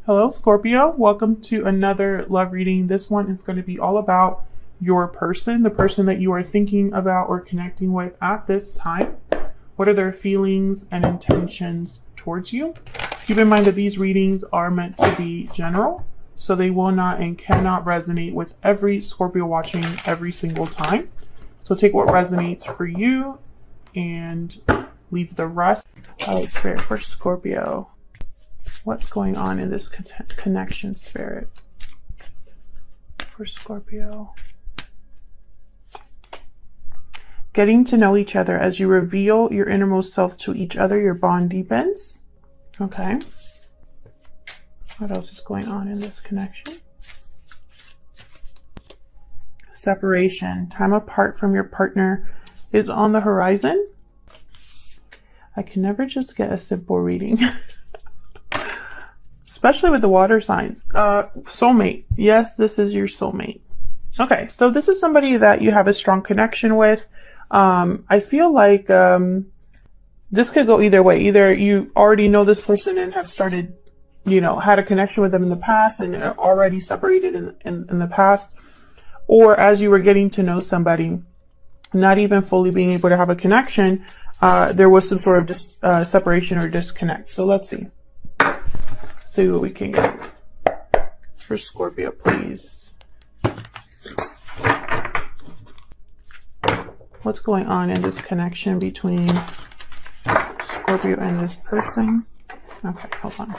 Hello, Scorpio. Welcome to another love reading. This one is going to be all about your person, the person that you are thinking about or connecting with at this time. What are their feelings and intentions towards you? Keep in mind that these readings are meant to be general, so they will not and cannot resonate with every Scorpio watching every single time. So take what resonates for you and leave the rest. All right, Spirit, for Scorpio. What's going on in this connection, Spirit, for Scorpio? Getting to know each other. As you reveal your innermost selves to each other, your bond deepens. Okay. What else is going on in this connection? Separation. Time apart from your partner is on the horizon. I can never just get a simple reading. Especially with the water signs. Soulmate. Yes, this is your soulmate. Okay, so this is somebody that you have a strong connection with. I feel like this could go either way. Either you already know this person and have started, had a connection with them in the past and are already separated in the past. Or as you were getting to know somebody, not even fully being able to have a connection, there was some sort of separation or disconnect. So let's see. See what we can get for Scorpio, please. What's going on in this connection between Scorpio and this person? Okay, hold on.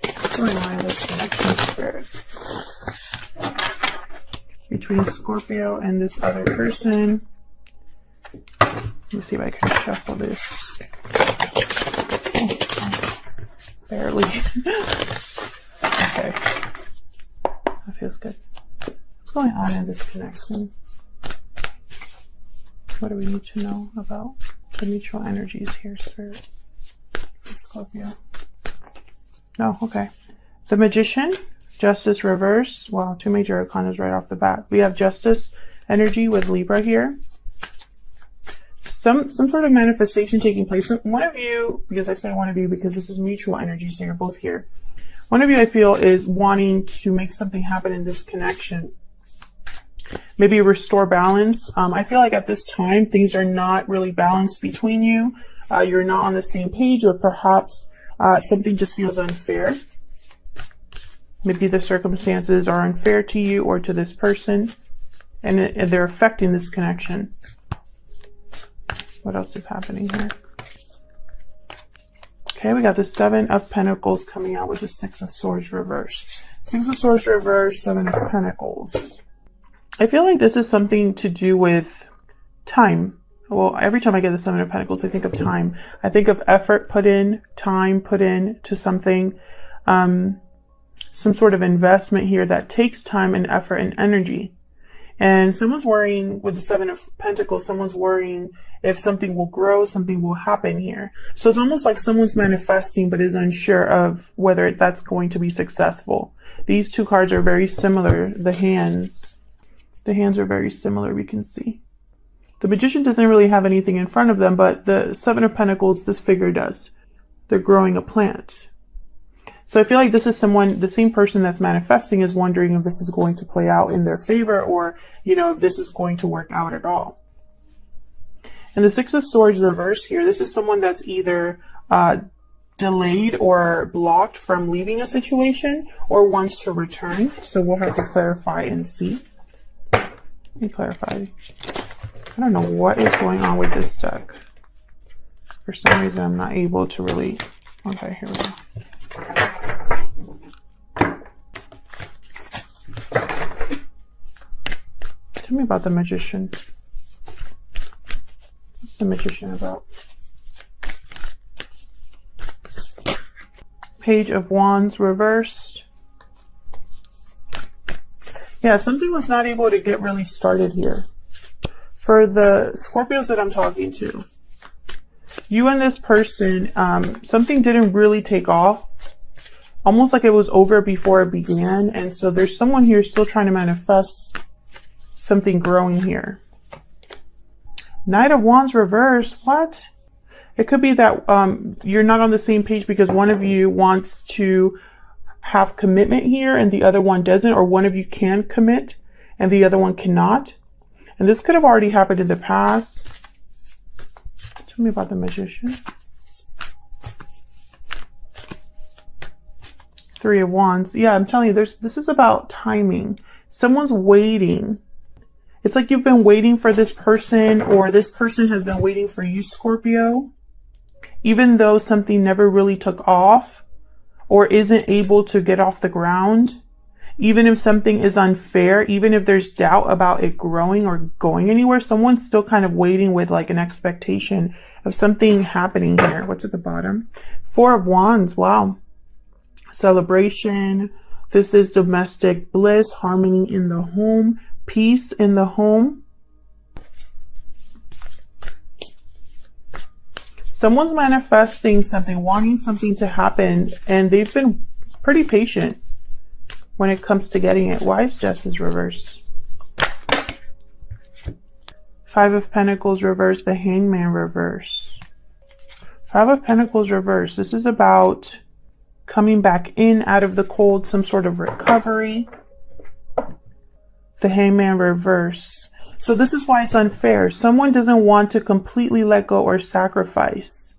What's going on in this connection, Spirit, between Scorpio and this other person? Let me see if I can shuffle this. Barely. Okay. That feels good. What's going on in this connection? What do we need to know about the mutual energies here, Spirit? Scorpio. No, okay. The Magician, Justice reverse. Wow, two major arcanas right off the bat. We have Justice energy with Libra here. Some sort of manifestation taking place. One of you, because I say one of you because this is mutual energy, so you're both here. One of you, I feel, is wanting to make something happen in this connection. Maybe restore balance. I feel like at this time, things are not really balanced between you. You're not on the same page, or perhaps something just feels unfair. Maybe the circumstances are unfair to you or to this person, and they're affecting this connection. What else is happening here? Okay, we got the Seven of Pentacles coming out with the Six of Swords reversed. Six of Swords reversed, Seven of Pentacles. I feel like this is something to do with time. Well, every time I get the Seven of Pentacles, I think of time. I think of effort put in, time put in to something. Some sort of investment here that takes time and effort and energy. And someone's worrying with the Seven of Pentacles, someone's worrying if something will grow, something will happen here. So it's almost like someone's manifesting but is unsure of whether that's going to be successful. These two cards are very similar. The hands are very similar, we can see. The Magician doesn't really have anything in front of them, but the Seven of Pentacles, this figure does. They're growing a plant. So I feel like this is someone, the same person that's manifesting is wondering if this is going to play out in their favor or, if this is going to work out at all. And the Six of Swords reverse here, this is someone that's either delayed or blocked from leaving a situation or wants to return. So we'll have to clarify and see. Let me clarify. I don't know what is going on with this deck. For some reason, I'm not able to really... Okay, here we go. Tell me about the Magician. What's the Magician about? Page of Wands reversed. Yeah, something was not able to get really started here. For the Scorpios that I'm talking to, you and this person, something didn't really take off. Almost like it was over before it began. And so there's someone here still trying to manifest something growing here. Knight of Wands reverse. What? It could be that you're not on the same page because one of you wants to have commitment here and the other one doesn't, or one of you can commit and the other one cannot. And this could have already happened in the past. Tell me about the Magician. Three of Wands. Yeah, I'm telling you, this is about timing. Someone's waiting. It's like you've been waiting for this person, or this person has been waiting for you, Scorpio. Even though something never really took off or isn't able to get off the ground, even if something is unfair, even if there's doubt about it growing or going anywhere, someone's still kind of waiting with like an expectation of something happening here. What's at the bottom? Four of Wands. Wow. Celebration. This is domestic bliss, harmony in the home, peace in the home. Someone's manifesting something, wanting something to happen, and they've been pretty patient when it comes to getting it. Why is Justice reversed? Five of Pentacles reversed, the Hangman reverse. Five of Pentacles reversed. This is about coming back in out of the cold, some sort of recovery. The Hangman reverse. So this is why it's unfair. Someone doesn't want to completely let go or sacrifice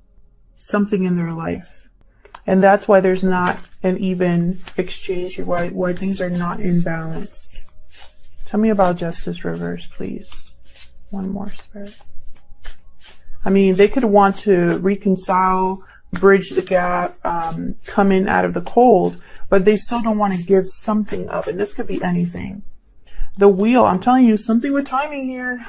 something in their life. And that's why there's not an even exchange here, why things are not in balance. Tell me about Justice reverse, please. One more, Spirit. I mean, they could want to reconcile, bridge the gap, come in out of the cold, but they still don't want to give something up. And this could be anything. The Wheel, I'm telling you, something with timing here.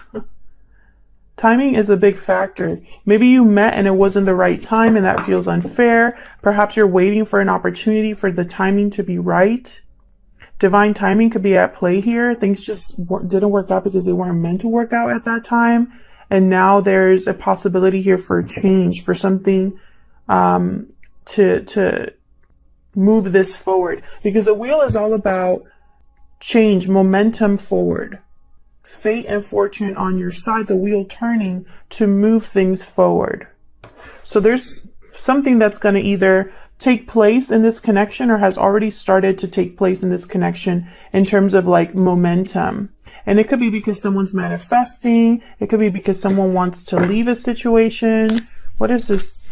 Timing is a big factor. Maybe you met and it wasn't the right time and that feels unfair. Perhaps you're waiting for an opportunity for the timing to be right. Divine timing could be at play here. Things just didn't work out because they weren't meant to work out at that time. And now there's a possibility here for change, for something to move this forward. Because the Wheel is all about change, momentum forward. Fate and fortune on your side, the wheel turning to move things forward. So there's something that's going to either take place in this connection or has already started to take place in this connection in terms of like momentum. And it could be because someone's manifesting. It could be because someone wants to leave a situation. What is this?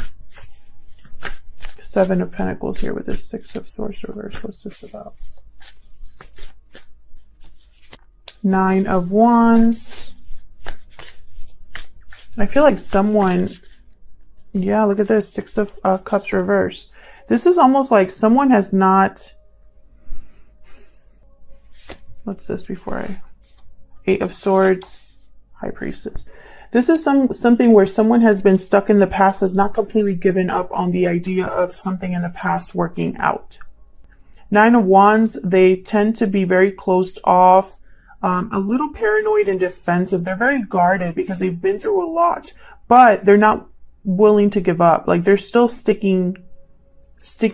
Seven of Pentacles here with this Six of Swords reverse. What's this about? Nine of Wands. I feel like someone, yeah, look at this, Six of Cups reverse. This is almost like someone has not, what's this before I, Eight of Swords, High Priestess. This is something where someone has been stuck in the past, has not completely given up on the idea of something in the past working out. Nine of Wands, they tend to be very closed off, a little paranoid and defensive. They're very guarded because they've been through a lot, but they're not willing to give up. Like they're still sticking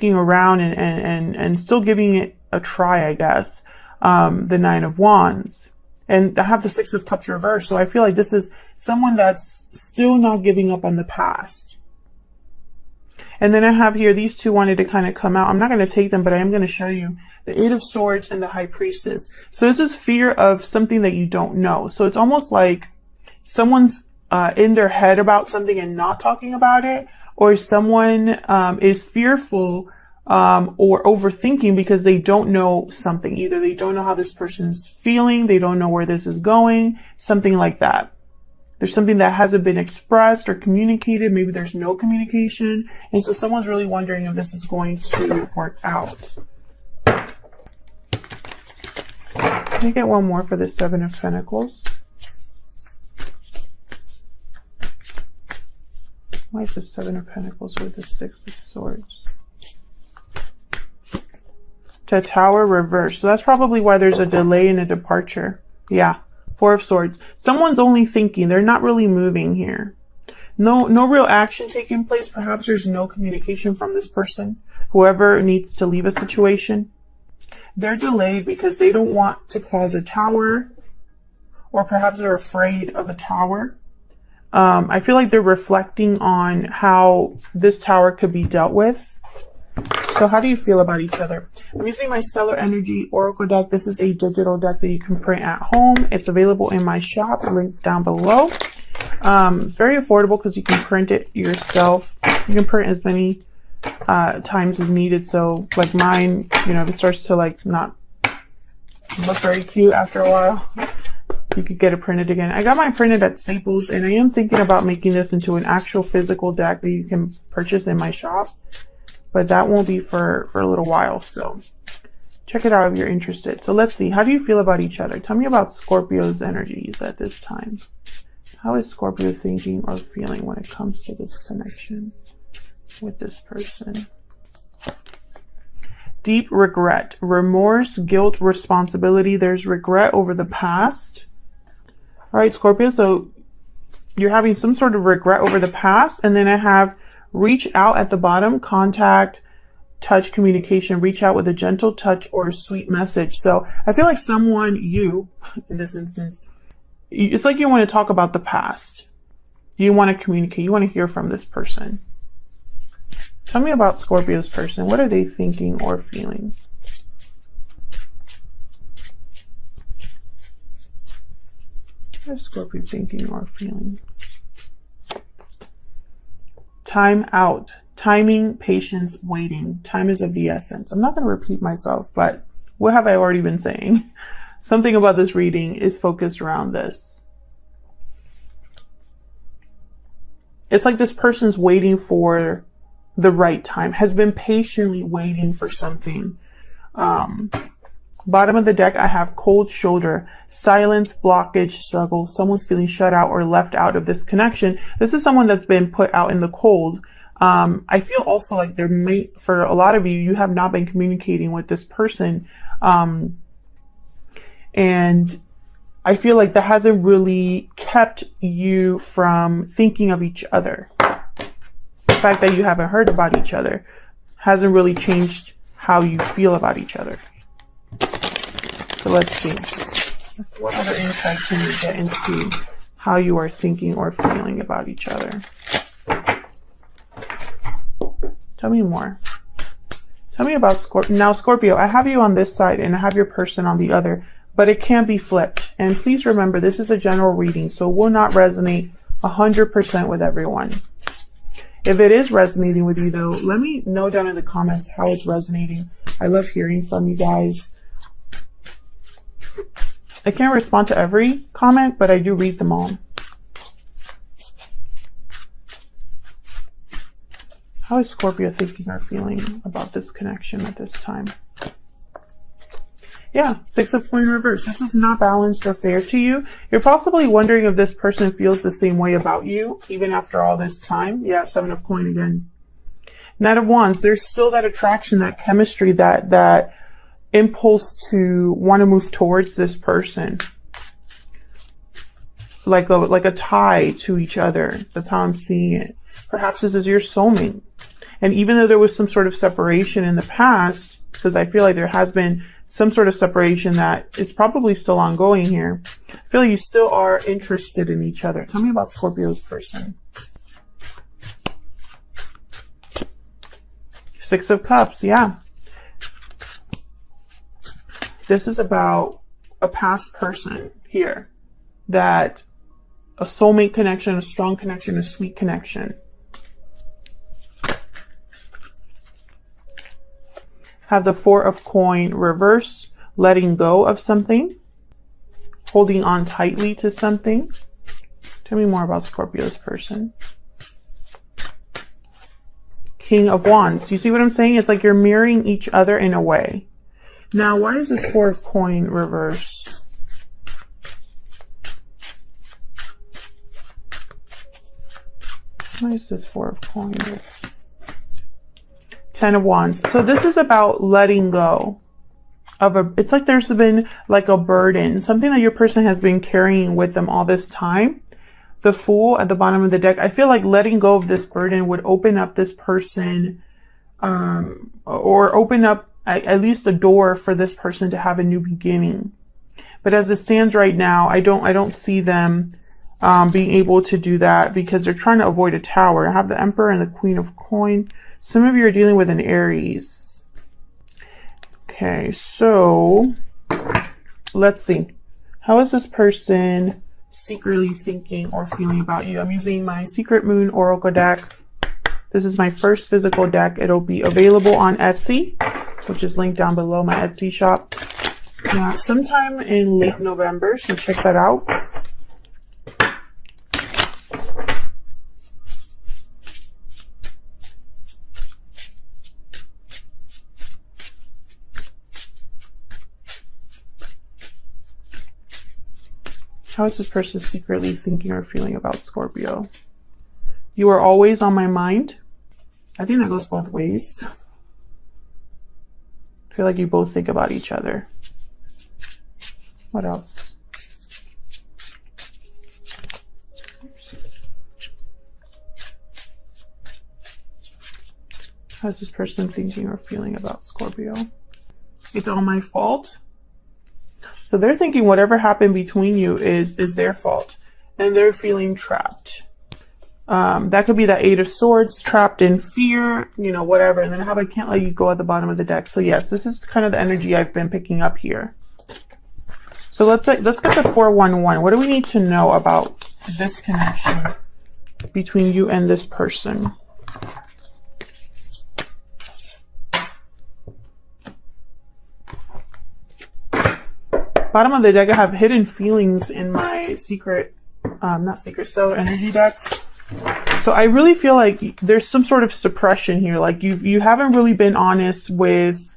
around and still giving it a try, I guess. The Nine of Wands. And I have the Six of Cups reversed. So I feel like this is someone that's still not giving up on the past. And then I have here, these two wanted to kind of come out. I'm not going to take them, but I am going to show you the Eight of Swords and the High Priestess. So this is fear of something that you don't know. So it's almost like someone's in their head about something and not talking about it, or someone is fearful or overthinking because they don't know something. Either they don't know how this person's feeling, they don't know where this is going, something like that. There's something that hasn't been expressed or communicated. Maybe there's no communication. And so someone's really wondering if this is going to work out. Can I get one more for the Seven of Pentacles? Why is the Seven of Pentacles with the Six of Swords? To Tower reverse. So that's probably why there's a delay in a departure. Yeah. Four of Swords. Someone's only thinking. They're not really moving here. No real action taking place. Perhaps there's no communication from this person. Whoever needs to leave a situation. They're delayed because they don't want to cause a tower. Or perhaps they're afraid of a tower. I feel like they're reflecting on how this tower could be dealt with. So how do you feel about each other? I'm using my Stellar Energy Oracle deck. This is a digital deck that you can print at home. It's available in my shop, linked down below. It's very affordable because you can print it yourself. You can print as many times as needed. So like mine, you know, if it starts to like not look very cute after a while, you could get it printed again. I got mine printed at Staples, and I am thinking about making this into an actual physical deck that you can purchase in my shop, but that won't be for a little while. So check it out if you're interested. So let's see, how do you feel about each other? Tell me about Scorpio's energies at this time. How is Scorpio thinking or feeling when it comes to this connection with this person? Deep regret, remorse, guilt, responsibility. There's regret over the past. All right, Scorpio, so you're having some sort of regret over the past. And then I have reach out at the bottom, contact, touch, communication, reach out with a gentle touch or a sweet message. So I feel like someone, you, in this instance, it's like you want to talk about the past. You want to communicate. You want to hear from this person. Tell me about Scorpio's person. What are they thinking or feeling? What is Scorpio thinking or feeling? Time out. Timing, patience, waiting. Time is of the essence. I'm not going to repeat myself, but what have I already been saying? Something about this reading is focused around this. It's like this person's waiting for the right time, has been patiently waiting for something. Bottom of the deck, I have cold shoulder, silence, blockage, struggle. Someone's feeling shut out or left out of this connection. This is someone that's been put out in the cold. I feel also like there may, for a lot of you, you have not been communicating with this person. And I feel like that hasn't really kept you from thinking of each other. The fact that you haven't heard about each other hasn't really changed how you feel about each other. So let's see. What other insight can you get into how you are thinking or feeling about each other? Tell me more. Tell me about Scorpio. Now, Scorpio, I have you on this side and I have your person on the other, but it can be flipped. And please remember, this is a general reading, so it will not resonate 100% with everyone. If it is resonating with you, though, let me know down in the comments how it's resonating. I love hearing from you guys. I can't respond to every comment, but I do read them all. How is Scorpio thinking or feeling about this connection at this time? Yeah, Six of Coins reverse. This is not balanced or fair to you. You're possibly wondering if this person feels the same way about you, even after all this time. Yeah, Seven of Coins again. Knight of Wands. There's still that attraction, that chemistry, that impulse to want to move towards this person. Like a tie to each other. That's how I'm seeing it. Perhaps this is your soulmate. And even though there was some sort of separation in the past, because I feel like there has been some sort of separation that is probably still ongoing here, I feel like you still are interested in each other. Tell me about Scorpio's person. Six of Cups, yeah. This is about a past person here, that a soulmate connection, a strong connection, a sweet connection. Have the Four of Coins reverse, letting go of something, holding on tightly to something. Tell me more about Scorpio's person. King of Wands. You see what I'm saying? It's like you're mirroring each other in a way. Now, why is this Four of Coins reverse? Why is this Four of Coins? Ten of Wands. So this is about letting go of it's like there's been like a burden, something that your person has been carrying with them all this time. The Fool at the bottom of the deck. I feel like letting go of this burden would open up this person, or open up at least a door for this person to have a new beginning. But as it stands right now, I don't see them being able to do that because they're trying to avoid a tower. I have the Emperor and the Queen of Coins. Some of you are dealing with an Aries. Okay, so let's see. How is this person secretly thinking or feeling about you? I'm using my Secret Moon Oracle deck. This is my first physical deck. It'll be available on Etsy, which is linked down below, my Etsy shop. Sometime in late November, so check that out. How is this person secretly thinking or feeling about Scorpio? You are always on my mind. I think that goes both ways. I feel like you both think about each other. What else? How is this person thinking or feeling about Scorpio? It's all my fault. So they're thinking whatever happened between you is their fault, and they're feeling trapped. That could be that Eight of Swords, trapped in fear, you know, whatever. And then how about I can't let you go at the bottom of the deck. So yes, this is kind of the energy I've been picking up here. So let's get the 411. What do we need to know about this connection between you and this person? Bottom of the deck, I have hidden feelings in my stellar energy deck. So I really feel like there's some sort of suppression here. Like you haven't really been honest with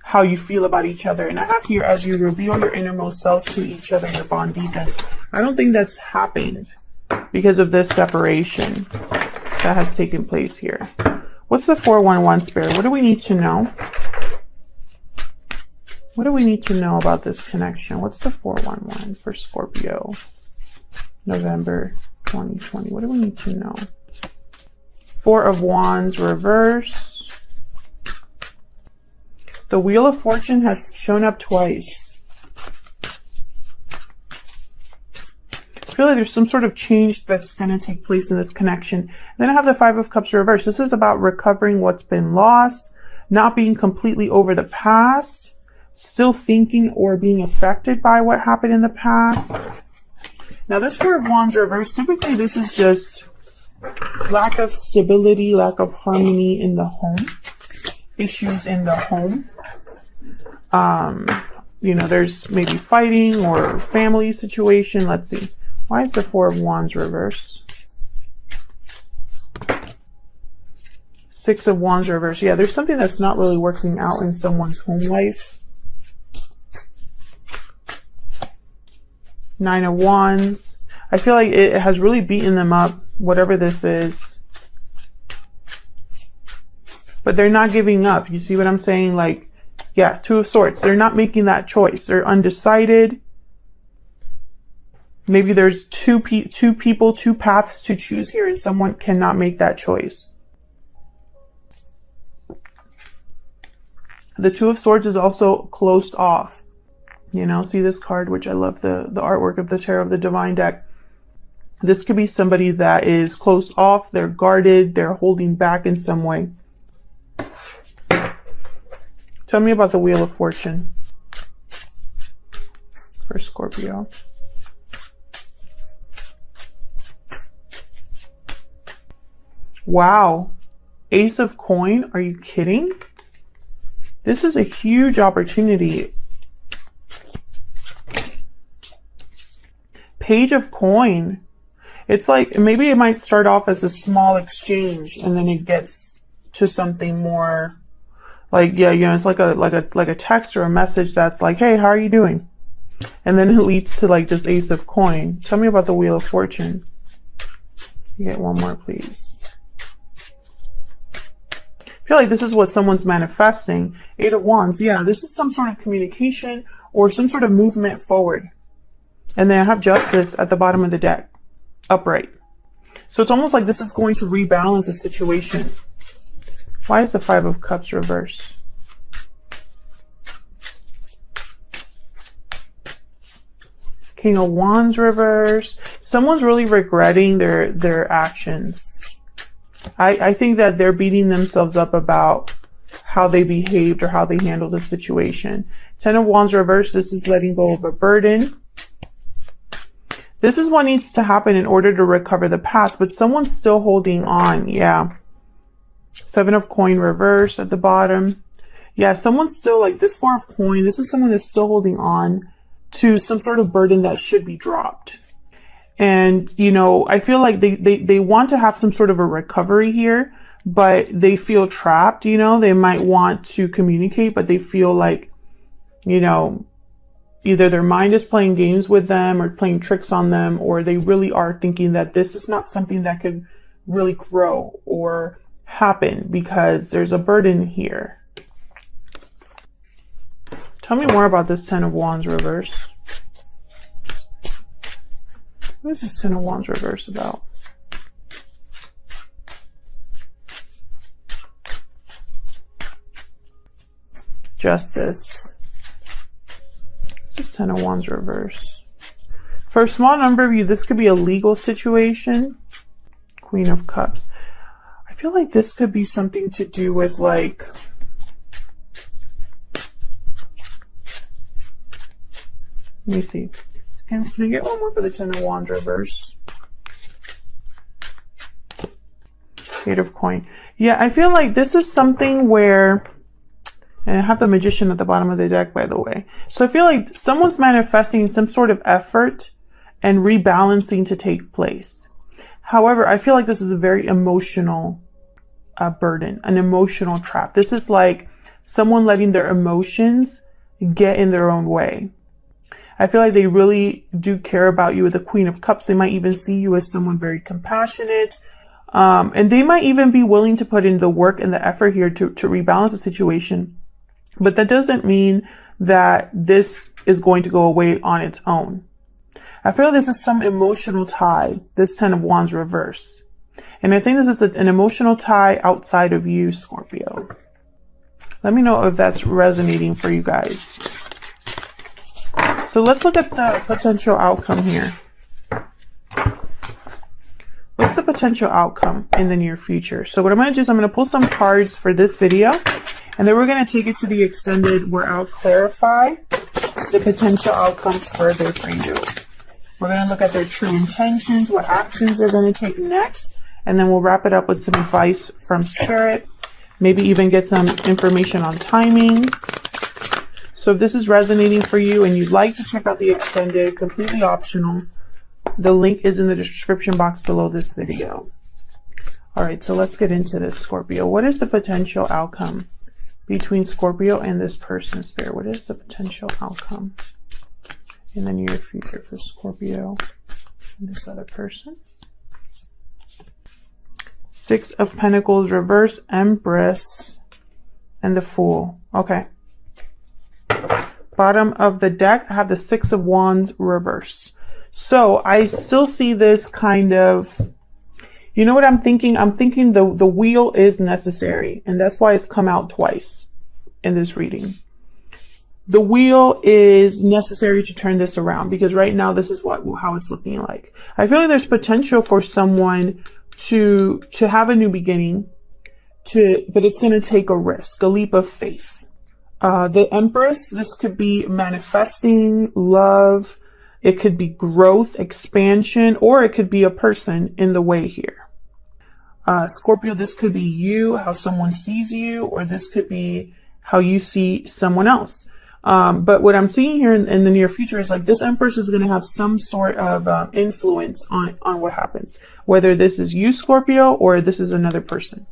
how you feel about each other. And I have here, as you reveal your innermost selves to each other, your bond deepens. I don't think that's happened because of this separation that has taken place here. What's the 411 spirit? What do we need to know? What do we need to know about this connection? What's the 411 for Scorpio? November 2020. What do we need to know? Four of Wands reverse. The Wheel of Fortune has shown up twice. I feel like there's some sort of change that's going to take place in this connection. And then I have the Five of Cups reverse. This is about recovering what's been lost, not being completely over the past, still thinking or being affected by what happened in the past. Now this Four of Wands reverse, typically this is just lack of stability, lack of harmony in the home, issues in the home. You know, there's maybe fighting or family situation. Let's see. Why is the Four of Wands reverse? Six of Wands reverse. Yeah, there's something that's not really working out in someone's home life. Nine of Wands. I feel like it has really beaten them up, whatever this is. But they're not giving up. You see what I'm saying? Like, yeah, Two of Swords. They're not making that choice. They're undecided. Maybe there's two people, two paths to choose here, and someone cannot make that choice. The Two of Swords is also closed off. You know, see this card, which I love the artwork of the Tarot of the Divine deck. This could be somebody that is closed off, they're guarded, they're holding back in some way. Tell me about the Wheel of Fortune for Scorpio. Wow. Ace of Coin, are you kidding? This is a huge opportunity. Page of Coin. It's like, maybe it might start off as a small exchange and then it gets to something more like, yeah, you know, it's like a text or a message that's like, hey, how are you doing? And then it leads to like this Ace of Coin. Tell me about the Wheel of Fortune. You get one more, please. I feel like this is what someone's manifesting. Eight of Wands. Yeah, this is some sort of communication or some sort of movement forward. And then I have Justice at the bottom of the deck, upright. So it's almost like this is going to rebalance a situation. Why is the Five of Cups reverse? King of Wands reverse. Someone's really regretting their actions. I think that they're beating themselves up about how they behaved or how they handled the situation. 10 of Wands reversed. This is letting go of a burden. This is what needs to happen in order to recover the past, but someone's still holding on. Yeah. 7 of Coin reverse at the bottom. Yeah, someone's still like this 4 of Coin. This is someone that's still holding on to some sort of burden that should be dropped. And, you know, I feel like they want to have some sort of a recovery here, but they feel trapped, you know. They might want to communicate, but they feel like, you know, either their mind is playing games with them or playing tricks on them, or they really are thinking that this is not something that could really grow or happen because there's a burden here. Tell me more about this 10 of Wands reverse. What is this 10 of Wands reverse about? Justice. This is 10 of Wands reverse. For a small number of you, this could be a legal situation. Queen of Cups. I feel like this could be something to do with like, let me see. Can I get one more for the 10 of Wands reverse? 8 of Coin. Yeah, I feel like this is something where, and I have the Magician at the bottom of the deck, by the way. So I feel like someone's manifesting some sort of effort and rebalancing to take place. However, I feel like this is a very emotional burden, an emotional trap. This is like someone letting their emotions get in their own way. I feel like they really do care about you with the Queen of Cups. They might even see you as someone very compassionate. And they might even be willing to put in the work and the effort here to rebalance the situation. But that doesn't mean that this is going to go away on its own. I feel this is some emotional tie, this 10 of Wands reverse. And I think this is an emotional tie outside of you, Scorpio. Let me know if that's resonating for you guys. So let's look at the potential outcome here. What's the potential outcome in the near future? So what I'm going to do is I'm going to pull some cards for this video, and then we're going to take it to the extended where I'll clarify the potential outcomes further for you. We're going to look at their true intentions, what actions they're going to take next, and then we'll wrap it up with some advice from Spirit, maybe even get some information on timing. So if this is resonating for you and you'd like to check out the extended, completely optional, the link is in the description box below this video. All right, so let's get into this, Scorpio. What is the potential outcome between Scorpio and this person, Spirit? What is the potential outcome in the near future for Scorpio and this other person? 6 of Pentacles reverse, Empress, and the Fool. Okay. Bottom of the deck, I have the 6 of Wands reverse. So I still see this kind of, you know what I'm thinking? I'm thinking the wheel is necessary, and that's why it's come out twice in this reading. The wheel is necessary to turn this around, because right now this is how it's looking like. I feel like there's potential for someone to have a new beginning, but it's going to take a risk, a leap of faith. The Empress, this could be manifesting love. It could be growth, expansion, or it could be a person in the way here. Scorpio, this could be you, how someone sees you, or this could be how you see someone else. But what I'm seeing here in the near future is like this Empress is going to have some sort of influence on what happens, whether this is you, Scorpio, or this is another person.